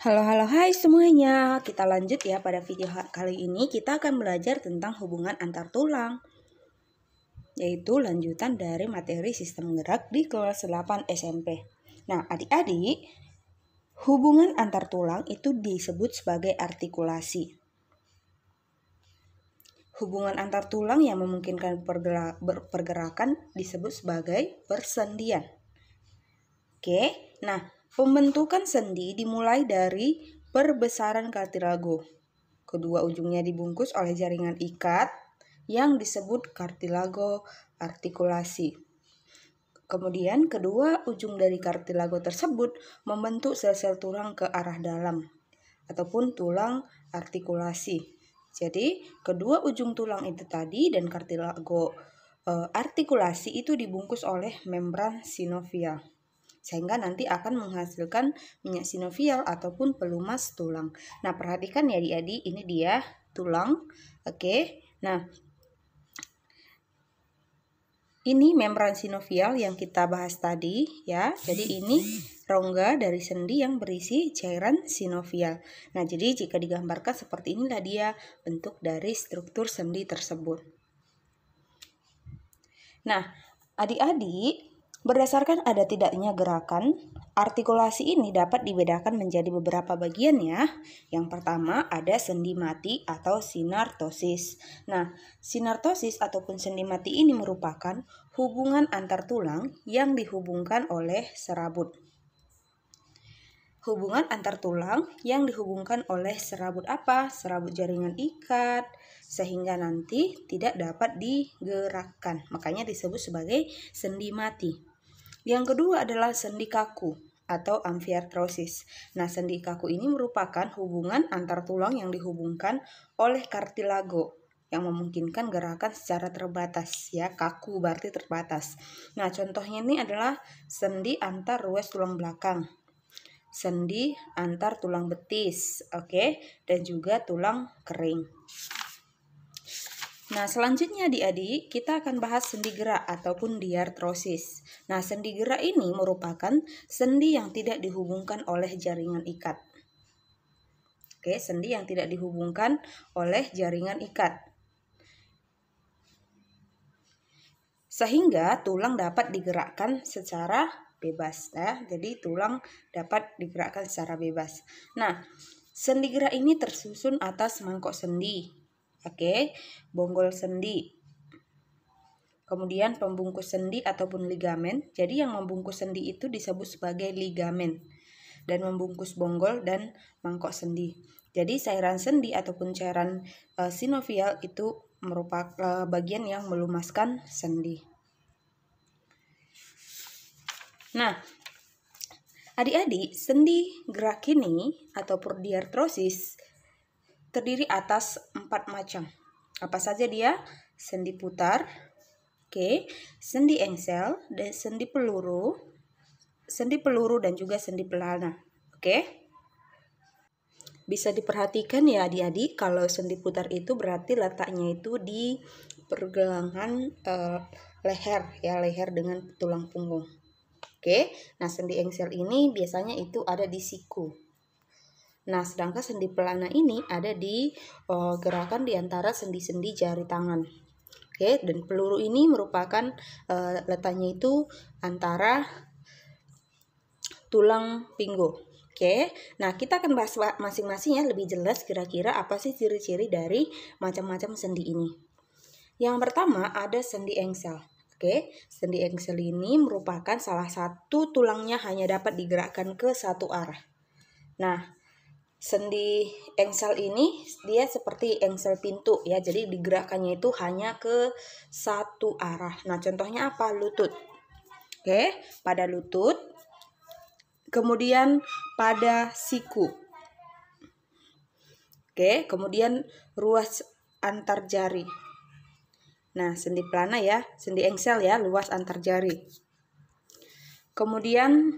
Halo, hai semuanya. Kita lanjut ya pada video kali ini. Kita akan belajar tentang hubungan antar tulang, yaitu lanjutan dari materi sistem gerak di kelas 8 SMP. Nah, adik-adik, hubungan antar tulang itu disebut sebagai artikulasi. Hubungan antar tulang yang memungkinkan pergerakan disebut sebagai persendian. Oke, nah pembentukan sendi dimulai dari perbesaran kartilago. Kedua ujungnya dibungkus oleh jaringan ikat yang disebut kartilago artikulasi. Kemudian kedua ujung dari kartilago tersebut membentuk sel-sel tulang ke arah dalam ataupun tulang artikulasi. Jadi kedua ujung tulang itu tadi dan kartilago artikulasi itu dibungkus oleh membran sinovial, sehingga nanti akan menghasilkan minyak sinovial ataupun pelumas tulang. Nah, perhatikan ya adik-adik, ini dia tulang. Oke. Nah, ini membran sinovial yang kita bahas tadi ya. Jadi ini rongga dari sendi yang berisi cairan sinovial. Nah, jadi jika digambarkan seperti inilah dia bentuk dari struktur sendi tersebut. Nah, adik-adik, berdasarkan ada tidaknya gerakan, artikulasi ini dapat dibedakan menjadi beberapa bagian ya. Yang pertama ada sendi mati atau sinartosis. Nah, sinartosis ataupun sendi mati ini merupakan hubungan antar tulang yang dihubungkan oleh serabut. Hubungan antar tulang yang dihubungkan oleh serabut apa? Serabut jaringan ikat, sehingga nanti tidak dapat digerakkan. Makanya disebut sebagai sendi mati. Yang kedua adalah sendi kaku atau amfiartrosis. Nah, sendi kaku ini merupakan hubungan antar tulang yang dihubungkan oleh kartilago yang memungkinkan gerakan secara terbatas ya. Kaku berarti terbatas. Nah, contohnya ini adalah sendi antar ruas tulang belakang, sendi antar tulang betis, oke, dan juga tulang kering. Nah, selanjutnya adik-adik, kita akan bahas sendi gerak ataupun diartrosis. Nah, sendi gerak ini merupakan sendi yang tidak dihubungkan oleh jaringan ikat. Oke, sendi yang tidak dihubungkan oleh jaringan ikat, sehingga tulang dapat digerakkan secara bebas ya. Jadi tulang dapat digerakkan secara bebas. Nah, sendi gerak ini tersusun atas mangkok sendi. Oke, bonggol sendi. Kemudian pembungkus sendi ataupun ligamen. Jadi yang membungkus sendi itu disebut sebagai ligamen dan membungkus bonggol dan mangkok sendi. Jadi cairan sendi ataupun cairan sinovial itu merupakan bagian yang melumaskan sendi. Nah, adik-adik, sendi gerak ini ataupun diartrosis terdiri atas 4 macam. Apa saja dia? Sendi putar, oke, sendi engsel, dan sendi peluru dan juga sendi pelana. Oke. Bisa diperhatikan ya adik-adik, kalau sendi putar itu berarti letaknya itu di pergelangan leher ya, leher dengan tulang punggung. Oke, nah sendi engsel ini biasanya itu ada di siku. Nah, sedangkan sendi pelana ini ada di gerakan di antara sendi-sendi jari tangan. Oke, dan peluru ini merupakan letaknya itu antara tulang pinggul. Oke, nah kita akan bahas masing-masing ya lebih jelas kira-kira apa sih ciri-ciri dari macam-macam sendi ini. Yang pertama ada sendi engsel. Oke, sendi engsel ini merupakan salah satu tulangnya hanya dapat digerakkan ke satu arah. Nah, sendi engsel ini dia seperti engsel pintu ya, jadi digerakkannya itu hanya ke satu arah. Nah, contohnya apa? Lutut. Oke, pada lutut. Kemudian pada siku. Oke, kemudian ruas antar jari. Nah, sendi pelana ya, sendi engsel ya, luas antar jari. Kemudian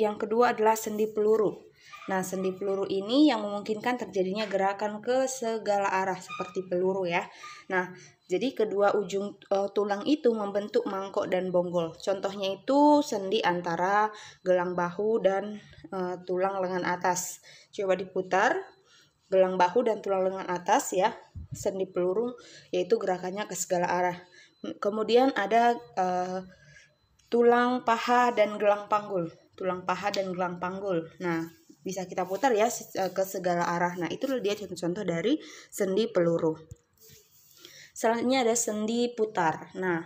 yang kedua adalah sendi peluru. Nah, sendi peluru ini yang memungkinkan terjadinya gerakan ke segala arah seperti peluru ya. Nah, Jadi kedua ujung tulang itu membentuk mangkok dan bonggol. Contohnya itu sendi antara gelang bahu dan tulang lengan atas. Coba diputar, gelang bahu dan tulang lengan atas ya, sendi peluru, yaitu gerakannya ke segala arah. Kemudian ada tulang paha dan gelang panggul. Tulang paha dan gelang panggul. Nah, bisa kita putar ya ke segala arah. Nah, itu dia contoh-contoh dari sendi peluru. Selanjutnya ada sendi putar. Nah,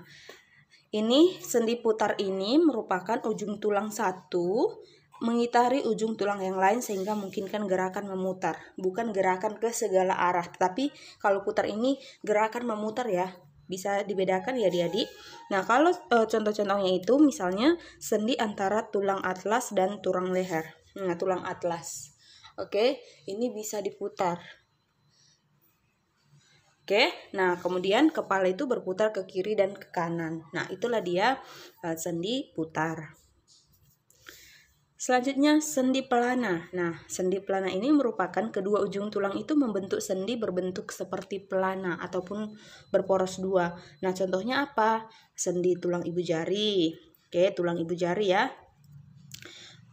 ini sendi putar ini merupakan ujung tulang satu mengitari ujung tulang yang lain sehingga memungkinkan gerakan memutar, bukan gerakan ke segala arah. Tapi kalau putar ini gerakan memutar ya, bisa dibedakan ya adik-adik. Nah, kalau contoh-contohnya itu misalnya sendi antara tulang atlas dan tulang leher. Nah, tulang atlas. Oke, ini bisa diputar. Oke, nah kemudian kepala itu berputar ke kiri dan ke kanan. Nah, itulah dia sendi putar. Selanjutnya sendi pelana. Nah, sendi pelana ini merupakan kedua ujung tulang itu membentuk sendi berbentuk seperti pelana ataupun berporos dua. Nah, contohnya apa? Sendi tulang ibu jari. Oke, tulang ibu jari ya.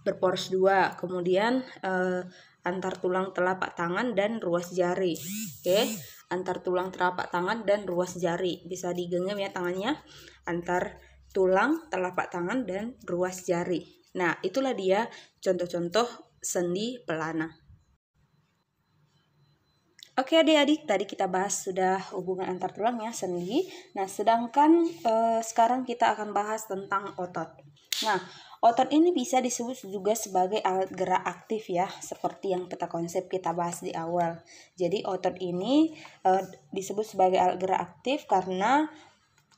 Berporos dua. Kemudian antar tulang telapak tangan dan ruas jari. Oke, antar tulang telapak tangan dan ruas jari. Bisa digenggam ya tangannya. Antar tulang telapak tangan dan ruas jari. Nah, itulah dia contoh-contoh sendi pelana. Oke adik-adik, tadi kita bahas sudah hubungan antar tulang ya, sendi. Nah, sedangkan sekarang kita akan bahas tentang otot. Nah, otot ini bisa disebut juga sebagai alat gerak aktif ya, seperti yang peta konsep kita bahas di awal. Jadi otot ini disebut sebagai alat gerak aktif karena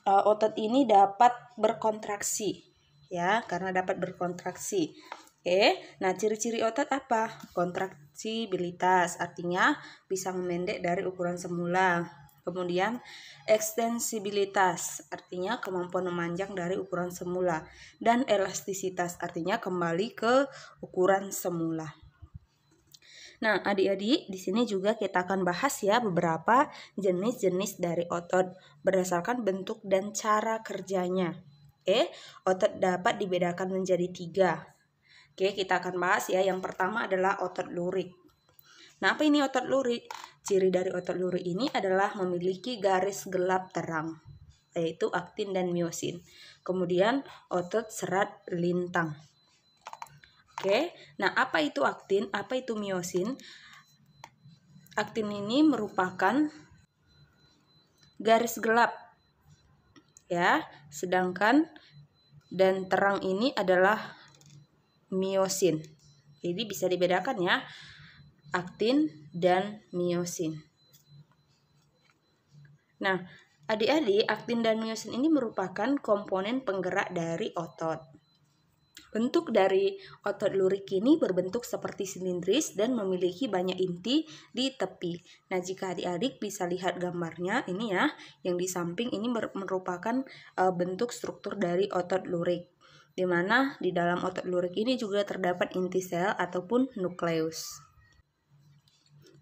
otot ini dapat berkontraksi ya, karena dapat berkontraksi. Oke, nah ciri-ciri otot apa? Kontraksibilitas, artinya bisa memendek dari ukuran semula. Kemudian ekstensibilitas, artinya kemampuan memanjang dari ukuran semula. Dan elastisitas, artinya kembali ke ukuran semula. Nah, adik-adik, di sini juga kita akan bahas ya beberapa jenis-jenis dari otot berdasarkan bentuk dan cara kerjanya. Oke, otot dapat dibedakan menjadi 3. Oke, kita akan bahas ya. Yang pertama adalah otot lurik. Nah, apa ini otot lurik? Ciri dari otot lurik ini adalah memiliki garis gelap terang, yaitu aktin dan miosin. Kemudian otot serat lintang. Oke, nah apa itu aktin? Apa itu miosin? Aktin ini merupakan garis gelap ya, sedangkan dan terang ini adalah miosin. Jadi bisa dibedakan ya, aktin dan miosin. Nah, adik-adik, aktin dan miosin ini merupakan komponen penggerak dari otot. Bentuk dari otot lurik ini berbentuk seperti silindris dan memiliki banyak inti di tepi. Nah, jika adik-adik bisa lihat gambarnya ini ya, yang di samping ini merupakan bentuk struktur dari otot lurik, di mana di dalam otot lurik ini juga terdapat inti sel ataupun nukleus.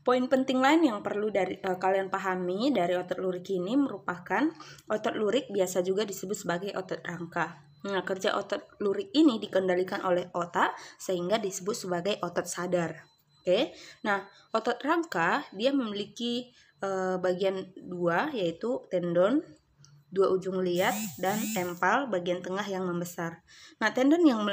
Poin penting lain yang perlu kalian pahami dari otot lurik ini merupakan otot lurik biasa juga disebut sebagai otot rangka. Nah, kerja otot lurik ini dikendalikan oleh otak sehingga disebut sebagai otot sadar. Oke. Nah, otot rangka dia memiliki bagian dua, yaitu tendon, dua ujung liat, dan empal bagian tengah yang membesar. Nah, tendon yang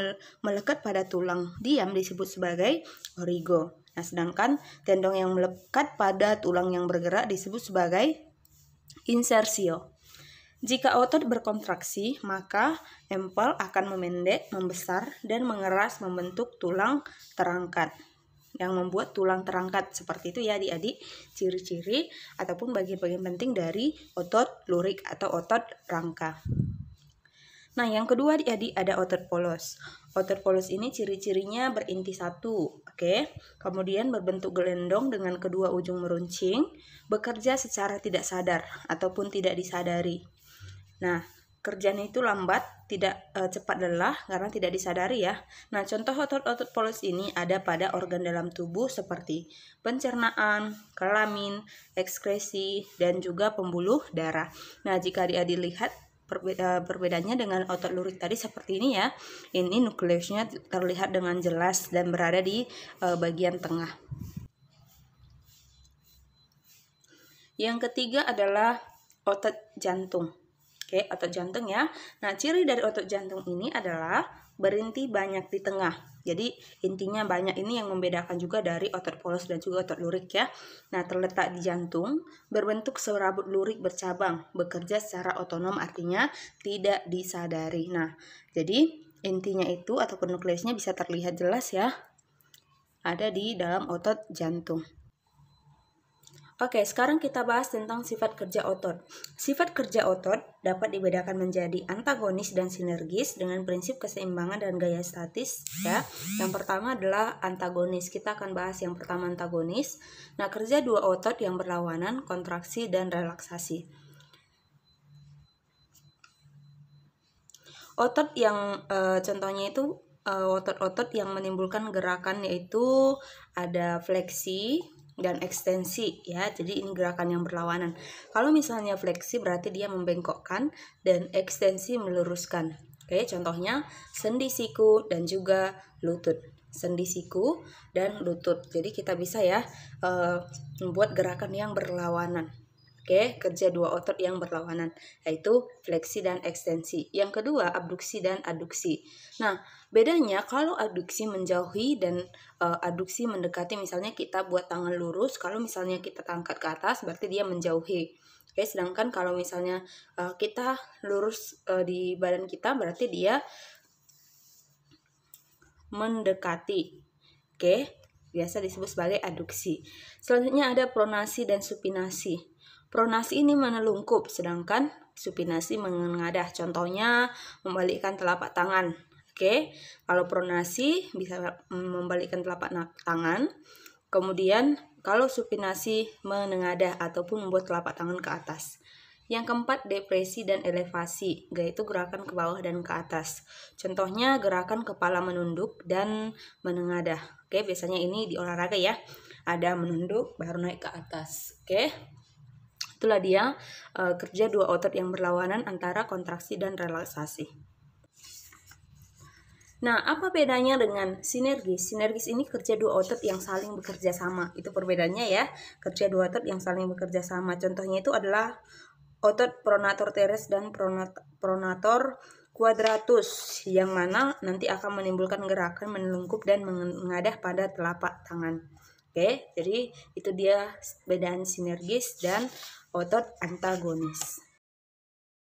melekat pada tulang diam disebut sebagai origo. Nah, sedangkan tendon yang melekat pada tulang yang bergerak disebut sebagai insersio. Jika otot berkontraksi, maka empal akan memendek, membesar, dan mengeras membentuk tulang terangkat. Yang membuat tulang terangkat seperti itu ya adik-adik, ciri-ciri ataupun bagian-bagian penting dari otot lurik atau otot rangka. Nah, yang kedua adik-adik ada otot polos. Otot polos ini ciri-cirinya berinti satu, oke. Kemudian berbentuk gelendong dengan kedua ujung meruncing, bekerja secara tidak sadar ataupun tidak disadari. Nah, kerjanya itu lambat, tidak cepat lelah karena tidak disadari ya. Nah, contoh otot-otot polos ini ada pada organ dalam tubuh seperti pencernaan, kelamin, ekskresi, dan juga pembuluh darah. Nah, jika adik-adik lihat perbedaannya dengan otot lurik tadi seperti ini ya. Ini nukleusnya terlihat dengan jelas dan berada di bagian tengah. Yang ketiga adalah otot jantung. Oke, otot jantung ya. Nah, ciri dari otot jantung ini adalah berinti banyak di tengah. Jadi, intinya banyak ini yang membedakan juga dari otot polos dan juga otot lurik ya. Nah, terletak di jantung, berbentuk serabut lurik bercabang, bekerja secara otonom artinya tidak disadari. Nah, jadi intinya itu ataupun nukleusnya bisa terlihat jelas ya. Ada di dalam otot jantung. Oke, sekarang kita bahas tentang sifat kerja otot. Sifat kerja otot dapat dibedakan menjadi antagonis dan sinergis dengan prinsip keseimbangan dan gaya statis ya. Yang pertama adalah antagonis. Kita akan bahas yang pertama antagonis. Nah, kerja dua otot yang berlawanan, kontraksi dan relaksasi. Otot yang contohnya itu otot-otot yang menimbulkan gerakan yaitu ada fleksi dan ekstensi ya. Jadi ini gerakan yang berlawanan. Kalau misalnya fleksi berarti dia membengkokkan dan ekstensi meluruskan. Oke, contohnya sendi siku dan juga lutut. Sendi siku dan lutut. Jadi kita bisa ya membuat gerakan yang berlawanan. Oke, kerja dua otot yang berlawanan, yaitu fleksi dan ekstensi. Yang kedua, abduksi dan aduksi. Nah, bedanya kalau abduksi menjauhi dan aduksi mendekati, misalnya kita buat tangan lurus, kalau misalnya kita angkat ke atas, berarti dia menjauhi. Oke, sedangkan kalau misalnya kita lurus di badan kita, berarti dia mendekati. Oke, biasa disebut sebagai aduksi. Selanjutnya ada pronasi dan supinasi. Pronasi ini menelungkup, sedangkan supinasi menengadah. Contohnya membalikkan telapak tangan. Oke, kalau pronasi bisa membalikkan telapak tangan. Kemudian kalau supinasi menengadah ataupun membuat telapak tangan ke atas. Yang keempat, depresi dan elevasi, yaitu gerakan ke bawah dan ke atas. Contohnya gerakan kepala menunduk dan menengadah. Oke, biasanya ini di olahraga ya. Ada menunduk baru naik ke atas. Oke. Itulah dia kerja dua otot yang berlawanan antara kontraksi dan relaksasi. Nah, apa bedanya dengan sinergis? Sinergis ini kerja dua otot yang saling bekerja sama. Itu perbedaannya ya, kerja dua otot yang saling bekerja sama. Contohnya itu adalah otot pronator teres dan pronator quadratus, yang mana nanti akan menimbulkan gerakan menelungkup dan mengadah pada telapak tangan. Oke, jadi itu dia bedaan sinergis dan otot antagonis.